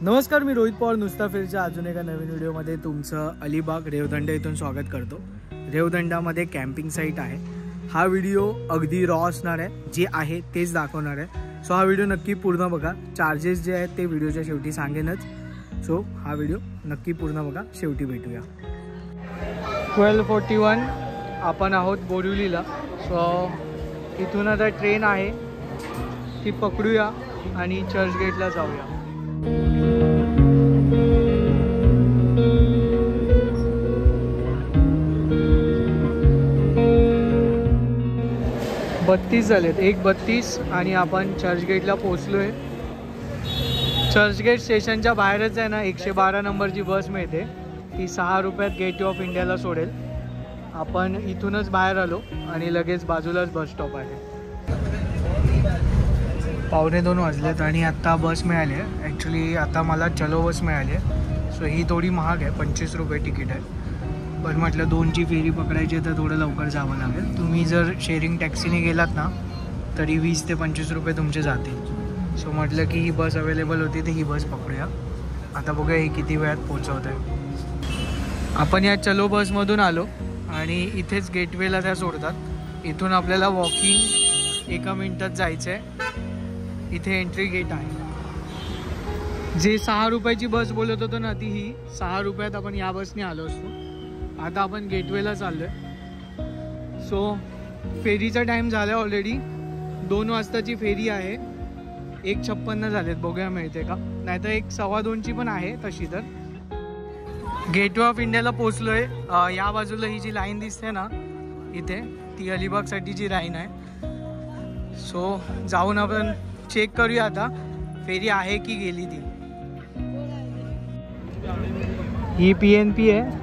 नमस्कार, मी रोहित पवार नुस्ताफिरच्या अजून एका नवीन व्हिडिओमध्ये तुमचं अलिबाग रेवदंडा इथून स्वागत करतो। रेवदंडामध्ये कॅम्पिंग साईट आहे। हा व्हिडिओ अगदी रॉ असणार आहे, जे आहे तेच दाखवणार आहे। सो हा व्हिडिओ नक्की पूर्ण बघा। चार्जेस जे आहेत ते व्हिडिओच्या शेवटी सांगेनच। सो हा व्हिडिओ नक्की पूर्ण बघा, शेवटी भेटूया। 12:41 आपण आहोत बोरिवलीला। सो इथून आता ट्रेन आहे, ती पकडूया आणि चर्चगेटला जाऊया। बत्तीस झालेत, 1:32 आणि आपण चर्चगेटला पोहोचलोय। चर्चगेट स्टेशनच्या बाहेरच आहे ना 112 नंबरची बस मिळते, ती 6 रुपयात गेटवे ऑफ इंडियाला सोडेल। आपण इथूनच बाहेर आलो आणि लगेच बाजूलाच बस स्टॉप आहे। 1:45 वाजलेत आणि आत्ता बस मिळाली आहे। ॲक्च्युली आता मला चलो बस मिळाली आहे। सो ही थोडी महाग आहे, 25 रुपये तिकीट आहे। पण म्हटलं 2ची फेरी पकडायची तर थोडं लवकर जावं लागेल। तुम्ही जर शेअरिंग टॅक्सीने गेलात ना तरी 20 ते 25 रुपये तुमचे जातील। सो म्हटलं की ही बस अवेलेबल होती तर ही बस पकडूया। आता बघूया ही किती वेळात पोहोचवत आहे। आपण या चलो बसमधून आलो आणि इथेच गेटवेला त्या सोडतात। इथून आपल्याला वॉकिंग 1 मिनिटात जायचं आहे। इथे एंट्री गेट आहे। जे 6 रुपयाची बस बोलत होतो ना, ती ही 6 रुपयात आपण या बसने आलो असतो। आता आपण गेटवेला चाललोय। सो फेरीचा टाइम झाला ऑलरेडी, 2 वाजताची फेरी आहे। 1:56 झालेत, बघूया मिळते का, नाहीतर 1:15ची पण आहे तशी। तर गेटवे ऑफ इंडियाला पोचलोय। या बाजूला ही जी लाईन दिसते ना इथे, ती अलिबागसाठीची लाईन आहे। सो जाऊन आपण चेक करूया आता फेरी आहे की गेली ती। ही PNP आहे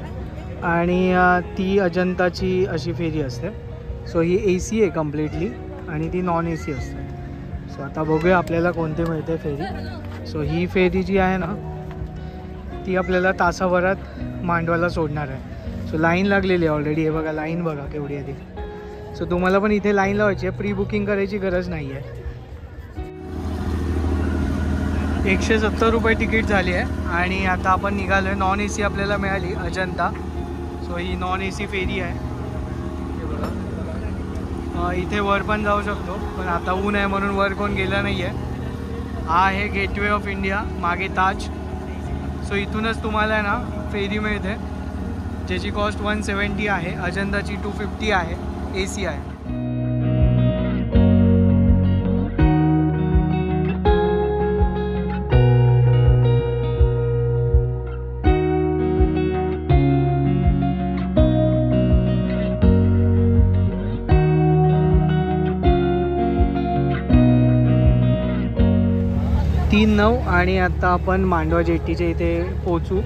आणि ती अजंताची अशी फेरी असते। सो ही AC आहे कम्प्लिटली आणि ती नॉन AC असते। सो आता बघूया आपल्याला कोणते मिळते फेरी। सो ही फेरी जी आहे ना ती आपल्याला तासाभरात मांडवाला सोडणार आहे। सो लाईन लागलेली आहे ऑलरेडी, हे बघा लाईन बघा केवढी आहे ती। सो तुम्हाला पण इथे लाईन लावायची आहे, प्री बुकिंग करायची गरज नाही आहे। 170 रुपये तिकीट झाली आहे आणि आता आपण निघालो आहे। नॉन AC आपल्याला मिळाली अजंता। सो ही नॉन AC फेरी आहे, हे बघा। इथे वर पण जाऊ शकतो, पण आता ऊन आहे म्हणून वर कोण गेला नाही आहे। हा आहे गेटवे ऑफ इंडिया, मागे ताज। सो इथूनच तुम्हाला आहे ना फेरी मिळते, ज्याची कॉस्ट 170 आहे। अजंताची 250 आहे, AC आहे। तीन 9 आणि आता आपण मांडवा जेट्टीच्या इथे पोचू।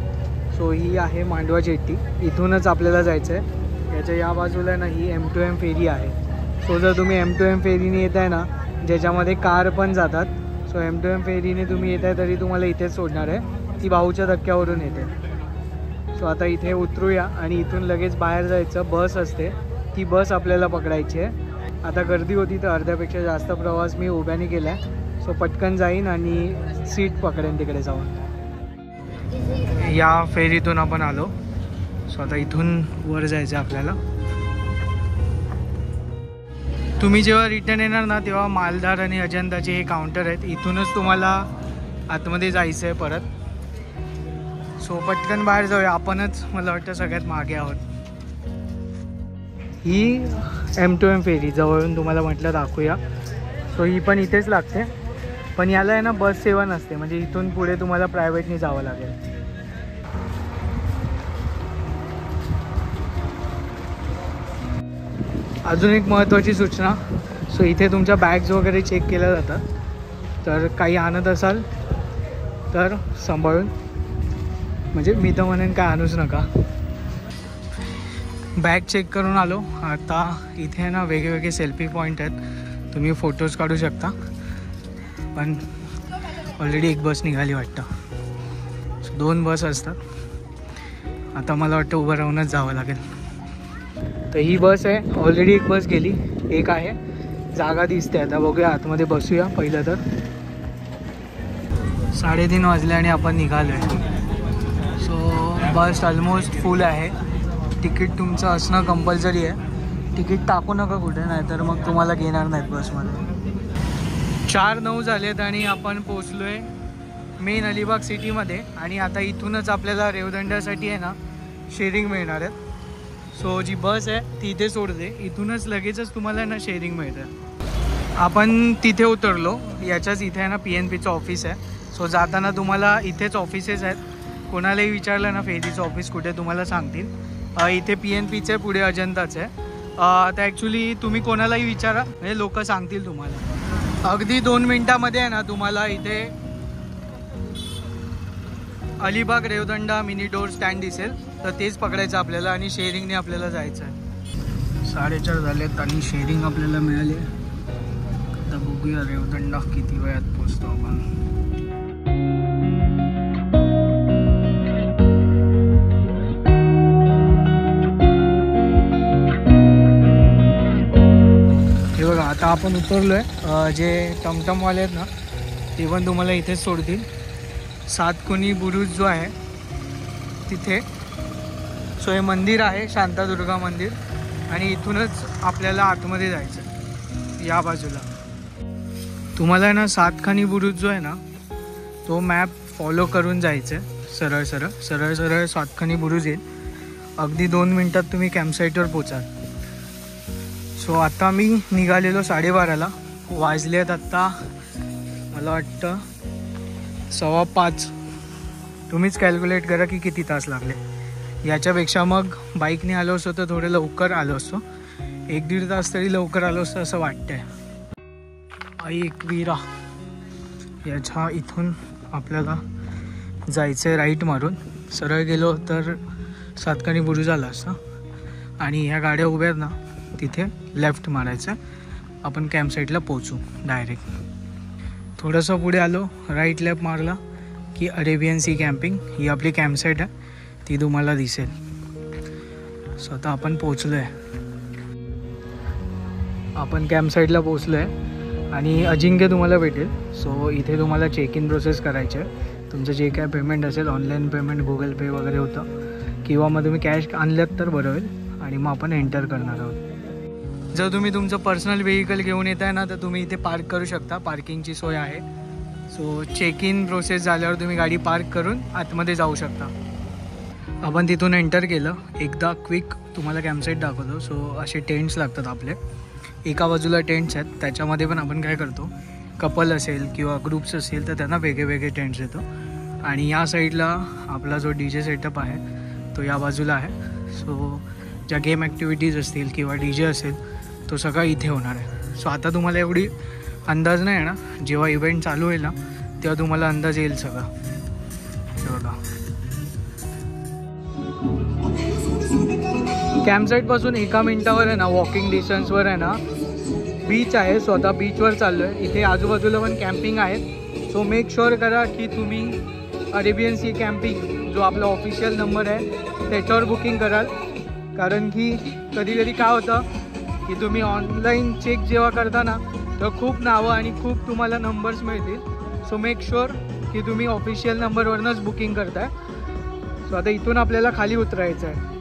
सो ही आहे मांडवा जेट्टी, इथूनच आपल्याला जायचं आहे। याच्या या बाजूला ना ही M2M फेरी आहे। सो जर तुम्ही M2M फेरीने येत आहे ना, ज्याच्यामध्ये कार पण जातात, सो M2M फेरीने तुम्ही येत आहे तरी तुम्हाला इथेच सोडणार आहे। ती भाऊच्या धक्क्यावरून येते। सो आता इथे उतरूया आणि इथून लगेच बाहेर जायचं। बस असते, ती बस आपल्याला पकडायची आहे। आता गर्दी होती तर अर्ध्यापेक्षा जास्त प्रवास मी उभ्याने केला आहे। सो पटकन जाईन आणि सीट पकडेन तिकडे जाऊन। या फेरीतून आपण आलो। सो आता इथून वर जायचं आपल्याला। तुम्ही जेव्हा रिटर्न येणार ना तेव्हा मालधार आणि अजंताचे हे काउंटर आहेत, इथूनच तुम्हाला आतमध्ये जायचं आहे परत। सो पटकन बाहेर जाऊया। आपणच मला वाटतं सगळ्यात मागे आहोत। ही M2M फेरी जवळून तुम्हाला म्हटलं दाखवूया। सो ही पण इथेच लागते, पण याला आहे ना बस सेवा नसते, म्हणजे इथून पुढे तुम्हाला प्रायव्हेटने जावं लागेल। अजून एक महत्त्वाची सूचना, सो इथे तुमच्या बॅग्स वगैरे चेक केल्या जातात, तर काही आणत असाल तर सांभाळून, म्हणजे मी तर म्हणेन काय आणूच नका। बॅग चेक करून आलो। आता इथे ना वेगवेगळे सेल्फी पॉईंट आहेत, तुम्ही फोटोज काढू शकता। पण ऑलरेडी एक बस निघाली वाटतं। 2 बस असतात, आता मला वाटतं उभं राहूनच जावं लागेल। तर ही बस आहे, ऑलरेडी एक बस गेली, एक आहे, जागा दिसते। आता बघूया आतमध्ये बसूया पहिलं तर। 3:30 वाजले आणि आपण निघालो आहे. सो बस ऑलमोस्ट फुल आहे. तिकीट तुमचं असणं कंपल्सरी आहे. तिकीट टाकू नका कुठे, नाही तर मग तुम्हाला घेणार नाहीत बसमध्ये. 4:09 झालेत आणि आपण पोचलो आहे मेन अलिबाग सिटीमध्ये. आणि आता इथूनच आपल्याला रेवदंड्यासाठी आहे ना शेअरिंग मिळणार आहे. सो जी बस आहे ती इथे सोडते, इथूनच लगेचच तुम्हाला ना शेअरिंग मिळतं. आपण तिथे उतरलो. याच्याच इथे आहे ना PNPचं ऑफिस आहे. सो जाताना तुम्हाला इथेच ऑफिसेस आहेत. कोणालाही विचारलं ना फेरीचं ऑफिस कुठे, तुम्हाला सांगतील. इथे PNPचं पुढे अजंताचं आहे. तर ॲक्च्युली तुम्ही कोणालाही विचारा, म्हणजे लोक सांगतील तुम्हाला. अगदी 2 मिनटामध्ये आहे ना तुम्हाला इथे Alibag Revdanda mini door stand दिसेल. तर तेच पकडायचं आपल्याला आणि शेअरिंगने आपल्याला जायचं आहे. 4:30 झालेत आणि शेअरिंग आपल्याला मिळाली. आता बघूया रेवदंडा किती वेळात पोचतो आपण. हे बघा आता आपण उतरलो आहे. जे टमटमवाले आहेत ना ते पण तुम्हाला इथेच सोडतील. 7 कोणी बुरुज जो आहे तिथे. सो हे मंदिर आहे शांतादुर्गा मंदिर आणि इथूनच आपल्याला आतमध्ये जायचं. या बाजूला तुम्हाला ना 7 खानी बुरुज जो आहे ना तो मॅप फॉलो करून जायचं आहे. सरळ 7 खानी बुरुज येईल. अगदी 2 मिनटात तुम्ही कॅम्पसाईटवर पोचाल. सो आता मी निघालेलो 12:30ला. वाजले आहेत आत्ता मला वाटतं 5:15. तुम्हीच कॅल्क्युलेट करा की किती तास लागले. याच्यापेक्षा मग बाईकने आलो असतो तर थोडं लवकर आलो असतो. 1-1.5 तास तरी लवकर आलो असतो असं वाटतंय. आई एकवीरा याच्या इथून आपल्याला जायचं आहे राईट मारून. सरळ गेलो तर 7 खानी बुरुज आला असतं. आणि ह्या गाड्या उभ्या आहेत ना तिथे लेफ्ट मारायचं. आपण कॅम्पसाईटला पोचू डायरेक्ट. थोडंसं पुढे आलो, राईट लेफ्ट मारला की अरेबियन सी कॅम्पिंग ही आपली कॅम्पसाईट आहे, ती तुम्हाला दिसेल. सो आता आपण पोचलो आहे. आपण कॅम्पसाईटला पोचलो आहे आणि अजिंक्य तुम्हाला भेटेल. सो इथे तुम्हाला चेक इन प्रोसेस करायची आहे. तुमचं जे काय पेमेंट असेल, ऑनलाईन पेमेंट, गुगल पे वगैरे होतं, किंवा मग तुम्ही कॅश आणल्यात तर बरं होईल. आणि मग आपण एंटर करणार आहोत. जर तुम्ही तुमचं पर्सनल व्हेकल घेऊन येत आहे ना तर तुम्ही इथे पार्क करू शकता. पार्किंगची सोय आहे. सो चेक इन प्रोसेस झाल्यावर तुम्ही गाडी पार्क करून आतमध्ये जाऊ शकता. आपण तिथून एंटर केलं. एकदा क्विक तुम्हाला कॅम्पसाईट दाखवतो. सो असे टेंट्स लागतात आपले. एका बाजूला टेंट्स आहेत. त्याच्यामध्ये पण आपण काय करतो, कपल असेल किंवा ग्रुप्स असेल तर त्यांना वेगळे टेंट्स देतो. आणि या साईडला आपला जो DJ सेटअप आहे तो या बाजूला आहे. सो ज्या गेम ॲक्टिव्हिटीज असतील किंवा DJ असेल तो सगळा इथे होणार आहे. सो आता तुम्हाला एवढी अंदाज नाही आहे ना, जेव्हा इव्हेंट चालू होईल ना तेव्हा तुम्हाला अंदाज येईल सगळा. बघा कॅम्पसाईटपासून 1 मिनिटावर आहे ना वॉकिंग डिस्टन्सवर आहे ना बीच आहे. सो आता बीचवर चाललो आहे. इथे आजूबाजूला पण कॅम्पिंग आहेत. सो मेक शुअर करा की तुम्ही अरेबियन सी कॅम्पिंग जो आपला ऑफिशियल नंबर आहे त्याच्यावर बुकिंग कराल. कारण की कधी काय होतं की तुम्ही ऑनलाईन चेक जेव्हा करता ना तर खूप नावं आणि खूप तुम्हाला नंबर्स मिळतील. सो मेक शुअर की तुम्ही ऑफिशियल नंबरवरनंच बुकिंग करताय. सो आता इथून आपल्याला खाली उतरायचं आहे.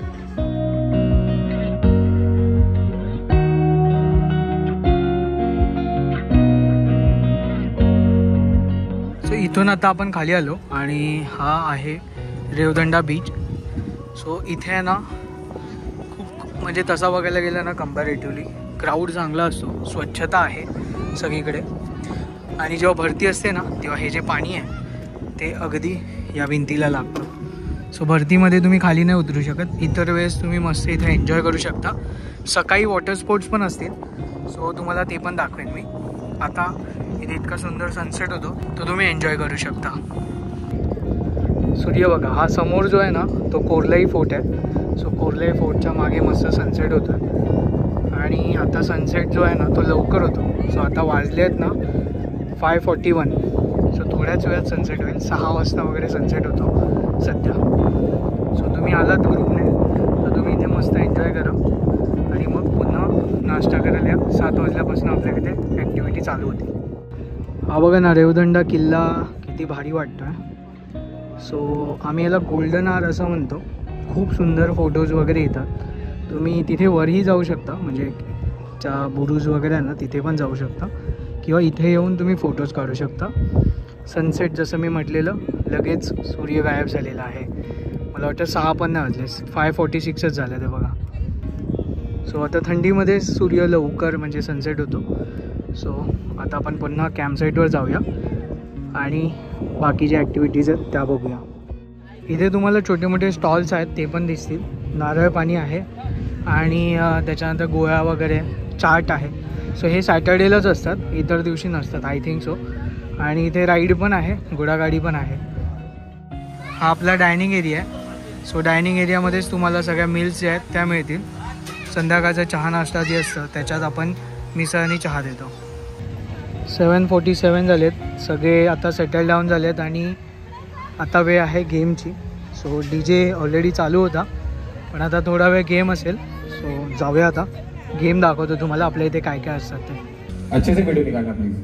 सो इथून आता आपण खाली आलो आणि हा आहे रेवदंडा बीच. सो इथे आहे ना म्हणजे तसा बघायला गेलं ना कंपॅरेटिव्हली क्राऊड चांगला असतो. स्वच्छता आहे सगळीकडे. आणि जेव्हा भरती असते ना तेव्हा हे जे पाणी आहे ते अगदी या भिंतीला लागतं. सो भरतीमध्ये तुम्ही खाली नाही उतरू शकत. इतर वेळेस तुम्ही मस्त इथे एन्जॉय करू शकता. सकाळी वॉटर स्पोर्ट्स पण असतील. सो तुम्हाला ते पण दाखवेन मी. आता इथे इतका सुंदर सनसेट होतो तो तुम्ही एन्जॉय करू शकता. सूर्य बघा हा समोर जो आहे ना तो कोर्लाई फोर्ट आहे. सो कोर्लाई फोर्टच्या मागे मस्त सनसेट होतो. आणि आता सनसेट जो आहे ना तो लवकर होतो. सो आता वाजले आहेत ना 5:41. सो थोड्याच वेळात सनसेट होईल. 6 वाजता वगैरे सनसेट होतो सध्या. सो तुम्ही आलात ग्रुपने तर तुम्ही इथे मस्त एन्जॉय करा आणि मग पुन्हा नाश्ता करायला या. 7 वाजल्यापासून आपल्याकडे ॲक्टिव्हिटी चालू होती. हा बघा ना रेवदंडा किल्ला किती भारी वाटतं आहे. सो आम्ही याला गोल्डन आर असं म्हणतो. खूप सुंदर फोटोज वगैरे येतात. तुम्ही तिथे वरही जाऊ शकता, म्हणजे त्या बुरुज वगैरे आहे ना तिथे पण जाऊ शकता, किंवा इथे येऊन तुम्ही फोटोज काढू शकता. सनसेट जसं मी म्हटलेलं लगेच सूर्य गायब झालेला आहे. मला वाटतं 6 पण नाही वाजले, 5:46च झालं ते बघा. सो आता थंडीमध्ये सूर्य लवकर म्हणजे सनसेट होतो. सो आता आपण पुन्हा कॅम्पसाईटवर जाऊया आणि बाकी ज्या ॲक्टिव्हिटीज आहेत त्या बघूया. इथे तुम्हाला छोटे मोठे स्टॉल्स आहेत ते पण दिसतील. नारळ पाणी आहे आणि त्याच्यानंतर गोळ्या वगैरे, चाट आहे. सो हे सॅटर्डेलाच असतात, इतर दिवशी नसतात आय थिंक सो. आणि इथे राईड पण आहे, घोडागाडी पण आहे. हा आपला डायनिंग एरिया आहे. सो डायनिंग एरियामध्येच तुम्हाला सगळ्या मिल्स ज्या आहेत त्या मिळतील. संध्याकाळचा चहा नाश्ता जे असतं त्याच्यात आपण मिसळ आणि चहा देतो. 7:47 झालेत, सगळे आता सेटल डाऊन झालेत आणि आता वेळ आहे गेमची. सो DJ ऑलरेडी चालू होता, पण आता थोडा वेळ गेम असेल. सो जाऊया आता, गेम दाखवतो तुम्हाला आपल्या इथे काय काय असतात ते. अच्छे से वीडियो निकालना प्लीज.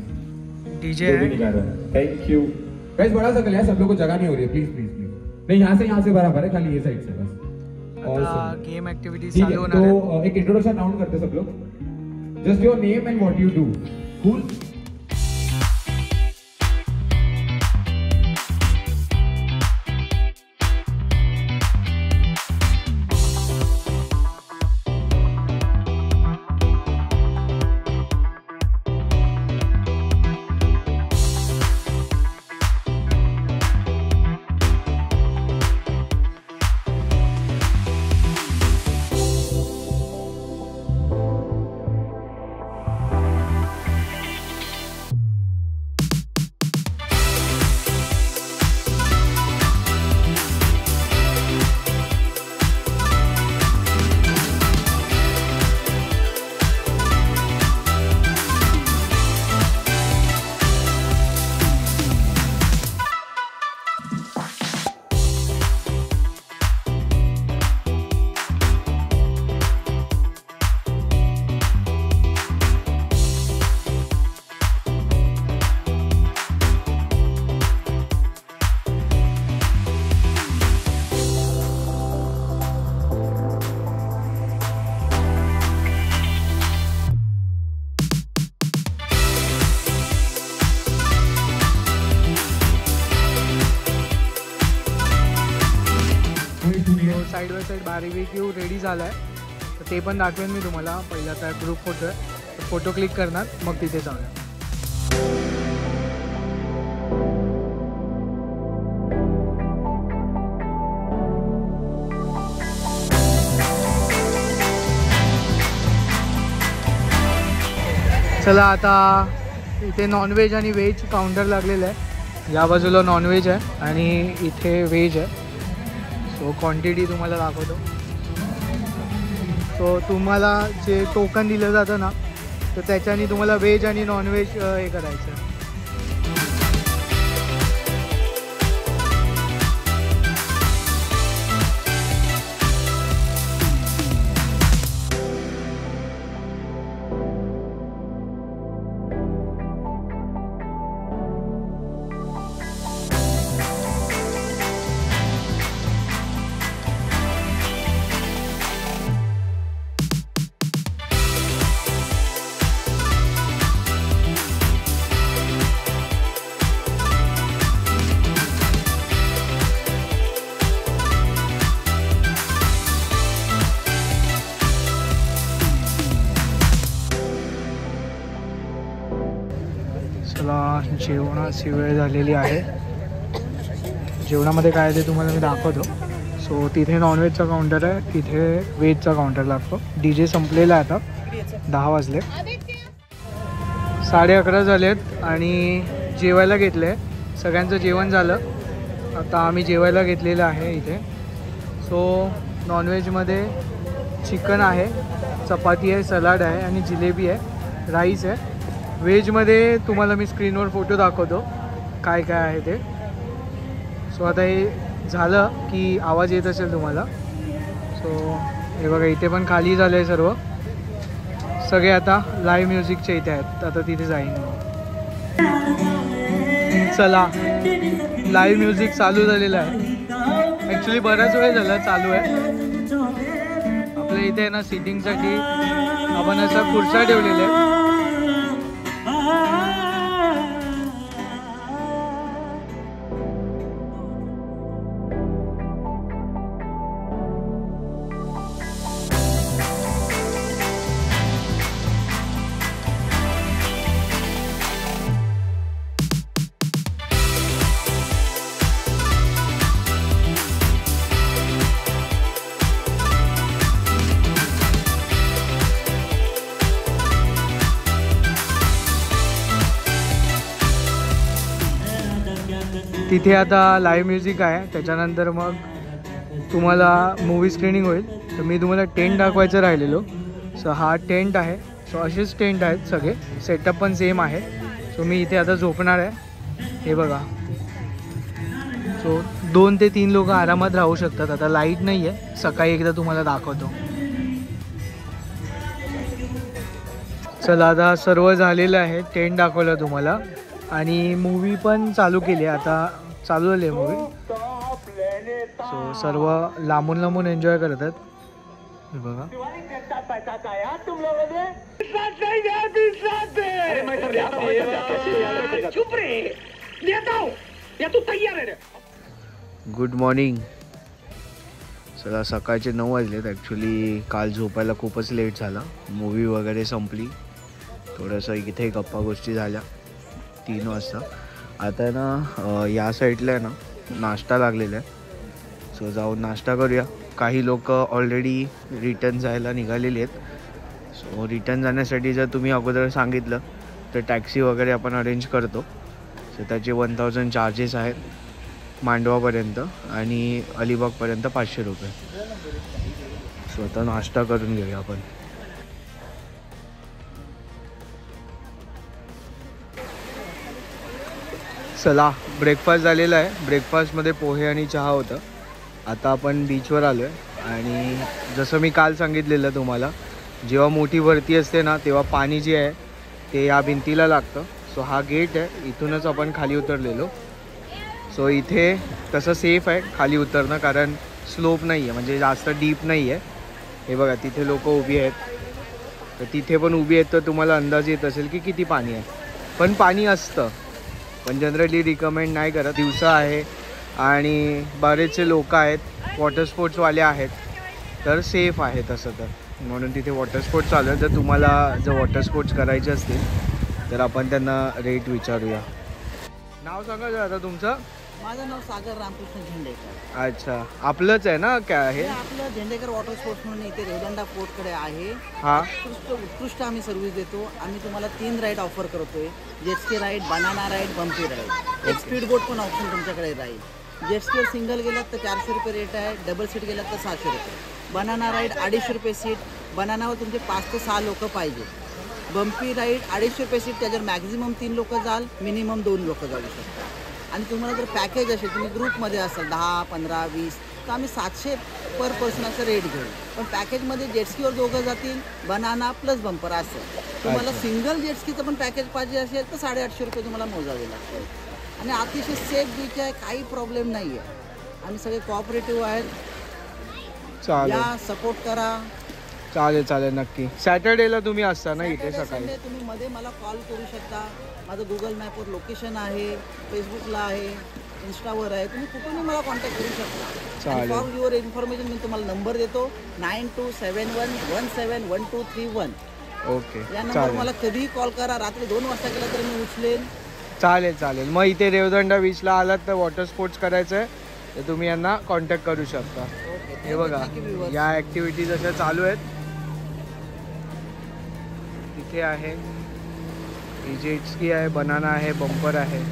DJ है, थैंक यू गाइस. बड़ा सा यार, सब लोग को जगह नहीं हो रही है, प्लीज प्लीज प्लीज. नहीं, यहाँ से बराबर है, खाली ये साइड से बस. आता गेम ॲक्टिव्हिटीज ठीक चालू है, होणार आहेत. तो एक इंट्रोडक्शन राउंड करते हैं सब लोग. Just your name end what you do. Cool. Side by side barbecue ready झाला आहे, तर ते पण दाखवेन मी तुम्हाला. पहिला तर ग्रुप फोटो आहे, फोटो क्लिक करणार मग तिथे जाऊया. चला आता इथे नॉनव्हेज आणि व्हेज काउंटर लागलेलं आहे. या बाजूला नॉनव्हेज आहे आणि इथे व्हेज आहे. सो क्वांटिटी तुम्हाला दाखवतो. सो तुम्हाला जे टोकन दिलं जातं ना, तर त्याच्याने तुम्हाला व्हेज आणि नॉनव्हेज हे करायचं आहे. चला जेवणाची वेळ झालेली आहे. जेवणामध्ये काय ते तुम्हाला मी दाखवतो. सो तिथे नॉनव्हेजचा काउंटर आहे, इथे व्हेजचा काउंटर लागतो. DJ संपलेला आहे, आता 10 वाजले, 11:30 झालेत आणि जेवायला घेतले. सगळ्यांचं जेवण झालं, आता आम्ही जेवायला घेतलेलं आहे इथे. सो नॉनव्हेजमध्ये चिकन आहे, चपाती आहे, सलाड आहे आणि जिलेबी आहे, राईस आहे. व्हेजमध्ये तुम्हाला मी स्क्रीनवर फोटो दाखवतो काय काय आहे ते. सो आता हे झालं की आवाज येत असेल तुम्हाला. सो हे बघा इथे पण खाली झालं आहे सर्व. सगळे आता लाईव्ह म्युझिकच्या इथे आहेत, आता तिथे जाईन. चला लाईव्ह म्युझिक चालू झालेलं आहे. ॲक्च्युली बराच वेळ झाला चालू आहे. आपल्या इथे ना सिटिंगसाठी आपण असं खुर्च्या ठेवलेल्या आहेत. तिथे आता लाईव्ह म्युझिक आहे. त्याच्यानंतर मग तुम्हाला मूवी स्क्रीनिंग होईल. तर मी तुम्हाला टेंट दाखवायचं राहिलेलो. सो हा टेंट आहे. सो असेच टेंट आहेत सगळे. सेटअप पण सेम आहे. सो मी इथे आता झोपणार आहे. हे बघा. सो 2 ते 3 लोक आरामात राहू शकतात. आता लाईट नाही आहे. सकाळी एकदा तुम्हाला दाखवतो. चला आता सर्व झालेलं आहे. टेंट दाखवलं तुम्हाला आणि मूवी पण चालू केली. आता चालू झाली आहे मूवी. सो सर्व लांबून लांबून एन्जॉय करतात. हे बघा. Good morning. चला सकाळचे 9 वाजलेत. ॲक्च्युली काल झोपायला खूपच लेट झाला. मूवी वगैरे संपली. थोडंसं इथे गप्पा गोष्टी झाल्या 3 वाजता. आता ना या साईडला आहे ना नाश्ता लागलेला आहे. सो जाऊन नाश्ता करूया. काही लोक ऑलरेडी रिटर्न जायला निघालेली आहेत. सो रिटर्न जाण्यासाठी जर तुम्ही अगोदर सांगितलं तर टॅक्सी वगैरे आपण अरेंज करतो. सो त्याचे 1000 चार्जेस आहेत मांडवापर्यंत आणि अलिबागपर्यंत 500 रुपये. सो आता नाश्ता करून घेऊया आपण. चला ब्रेकफास्ट झालेला आहे. ब्रेकफास्टमध्ये पोहे आणि चहा होतं. आता आपण बीचवर आलो आहे आणि जसं मी काल सांगितलेलं तुम्हाला, जेव्हा मोठी भरती असते ना तेव्हा पाणी जे आहे ते या भिंतीला लागतं. सो हा गेट आहे. इथूनच आपण खाली उतरलेलो. सो इथे तसं सेफ आहे खाली उतरणं, कारण स्लोप नाही आहे, म्हणजे जास्त डीप नाही आहे. हे बघा तिथे लोक उभी आहेत. तर तिथे पण उभी आहेत तर तुम्हाला अंदाज येत असेल की किती पाणी आहे. पण पाणी असतं, पण जनरली रिकमेंड नाही करत. दिवसा आहे आणि बरेचसे लोक आहेत, वॉटर स्पोर्ट्सवाले आहेत, तर सेफ आहे तसं तर. म्हणून तिथे वॉटर स्पोर्ट्स चालू आहे. जर तुम्हाला वॉटर स्पोर्ट्स करायचे असतील तर आपण त्यांना रेट विचारूया. नाव सांगा जरा आता तुमचं. माझं नाव सागर रामकृष्ण झेंडेकर. अच्छा, आपलंच आहे ना काय आहे? आपलं झेंडेकर वॉटर स्पोर्ट्स म्हणून इथे रेवदंडा पोर्टकडे आहे. हा, उत्कृष्ट आम्ही सर्व्हिस देतो. आम्ही तुम्हाला 3 राईड ऑफर करतोय. Jet ski ride, banana ride, bumpy ride. एक स्पीड बोट पण ऑप्शन तुमच्याकडे राहील. जेटस्कीवर सिंगल गेलात तर 400 रुपये रेट आहे. डबल सीट गेलात तर 600 रुपये. बनाना राईड 250 रुपये सीट. बनानावर तुमचे 5 ते 6 लोक पाहिजे. बम्पी राईड 250 रुपये सीट. त्याच्यावर मॅक्झिमम 3 लोक जाल, मिनिमम 2 लोक जाऊ शकतात. आणि तुम्हाला जर पॅकेज असेल, तुम्ही ग्रुपमध्ये असाल 10, 15, 20, तर आम्ही 700 पर पर्सन असं रेट घेऊ. पण पॅकेजमध्ये जेटस्कीवर दोघं जातील, बनाना प्लस बंपर असेल. तुम्हाला सिंगल जेटस्कीचं पण पॅकेज पाहिजे असेल तर 850 रुपये तुम्हाला मोजावे लागतील. आणि अतिशय सेफ बीच आहे, काही प्रॉब्लेम नाही आहे. आम्ही सगळे कोऑपरेटिव्ह आहेत. चालेल. या सपोर्ट करा. चालेल चालेल नक्की. सॅटर्डेला तुम्ही असता ना इथे सकाळी? संडे तुम्ही मध्ये मला कॉल करू शकता. माझं गुगल मॅपवर लोकेशन आहे, फेसबुकला आहे, इंस्टावर आहे. तुम्ही कुठूनही मला कॉन्टॅक्ट करू शकता. चालेल. फॉर युअर इन्फॉर्मेशन मी तुम्हाला नंबर देतो 9271171231. ओके या नंबर चालेल. मला कधीही कॉल करा. रात्री 2 वाजता केला तर मी उचलेन. चालेल चालेल. मग इथे रेवदंडा बीचला आलात तर वॉटर स्पोर्ट्स करायचं आहे तर तुम्ही यांना कॉन्टॅक्ट करू शकता. हे बघा या ॲक्टिव्हिटीज अशा चालू आहेत. तिथे आहे जेटस्की आहे, बनाना आहे, बंपर आहे.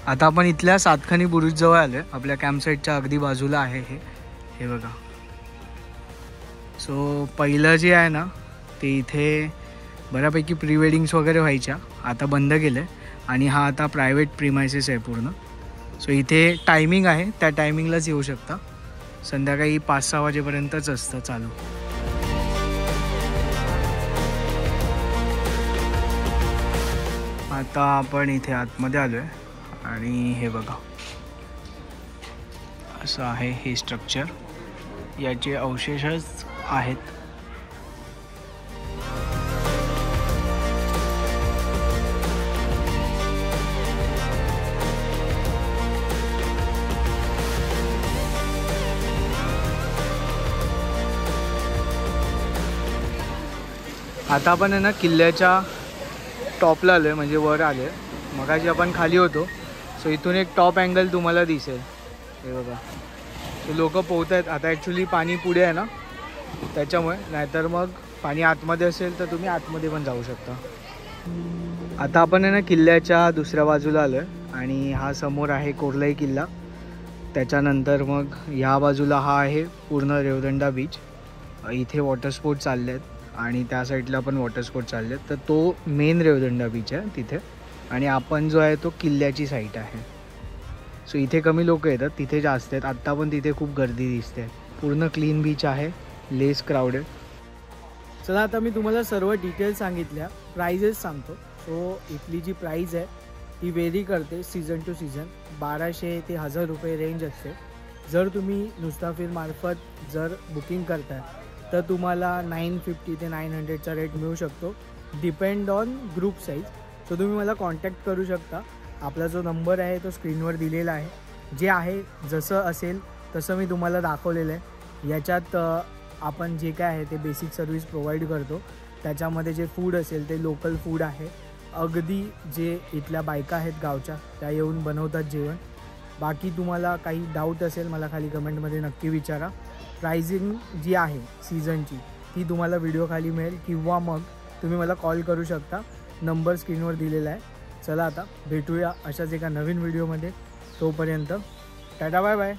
आता आपण इथल्या सातखानी बुरुज जवळ आलोय. आपल्या कॅम्पसाईटच्या अगदी बाजूला आहे हे बघा. सो पहिलं जे आहे ना ते इथे बऱ्यापैकी प्री वेडिंग्स वगैरे व्हायच्या, आता बंद केलं आहे. आणि हा आता प्रायव्हेट प्रिमायसेस आहे पूर्ण. सो इथे टायमिंग आहे, त्या टायमिंगलाच येऊ शकता. संध्याकाळी 5-6 वाजेपर्यंतच असतं चालू. आता आपण इथे आतमध्ये आलो आहे आणि हे बघा असं आहे हे स्ट्रक्चर, याचे अवशेषच आहेत. आता आपण आहे ना किल्ल्याच्या टॉपला आलो आहे, म्हणजे वर आलो आहे. मगाशी आपण खाली होतो, सो इथून एक टॉप अँगल तुम्हाला दिसेल. हे बघा ते लोक पोहत आहेत. आता ॲक्च्युली पाणी पुढे आहे ना त्याच्यामुळे, नाहीतर मग पाणी आतमध्ये असेल तर तुम्ही आतमध्ये पण जाऊ शकता. आता आपण आहे ना किल्ल्याच्या दुसऱ्या बाजूला आलो आहे आणि हा समोर आहे कोर्लाई किल्ला. त्याच्यानंतर मग ह्या बाजूला हा आहे पूर्ण रेवदंडा बीच. इथे वॉटर स्पोर्ट चालले आहेत आणि त्या साईडला पण वॉटर स्पोर्ट चालले आहेत. तर तो मेन रेवदंडा बीच आहे तिथे, आणि आपण जो आहे तो किल्ल्याची साईट आहे. सो इथे कमी लोक येतात, तिथे जास्त आहेत. आत्ता पण तिथे खूप गर्दी दिसते. पूर्ण क्लीन बीच आहे, लेस क्राऊडेड. चला आता मी तुम्हाला सर्व डिटेल्स सांगितल्या, प्राइजेस सांगतो. सो इथली जी प्राईज आहे ती वेरी करते सीझन टू सीझन. 1200 ते 1000 रुपये रेंज असते. जर तुम्ही मुस्ताफिरमार्फत जर बुकिंग करताय तर तुम्हाला 950 ते 900चा रेट मिळू शकतो, depend on group size. So तुम्ही मला कॉन्टॅक्ट करू शकता. आपला जो नंबर आहे तो स्क्रीनवर दिलेला आहे. जे आहे जसं असेल तसं मी तुम्हाला दाखवलेलं आहे. याच्यात आपण जे काय आहे ते बेसिक सर्विस प्रोव्हाइड करतो. त्याच्यामध्ये जे फूड असेल ते लोकल फूड आहे. अगदी जे इथल्या बायका आहेत गावच्या त्या येऊन बनवतात जेवण. बाकी तुम्हाला काही डाऊट असेल मला खाली कमेंटमध्ये नक्की विचारा. प्राइसिंग जी आहे सीझनची ती तुम्हाला व्हिडिओ खाली मिळेल, किंवा मग तुम्ही मला कॉल करू शकता. नंबर स्क्रीनवर दिलेला आहे. चला आता भेटूया अशाच एका नवीन व्हिडिओमध्ये. तोपर्यंत टाटा बाय बाय.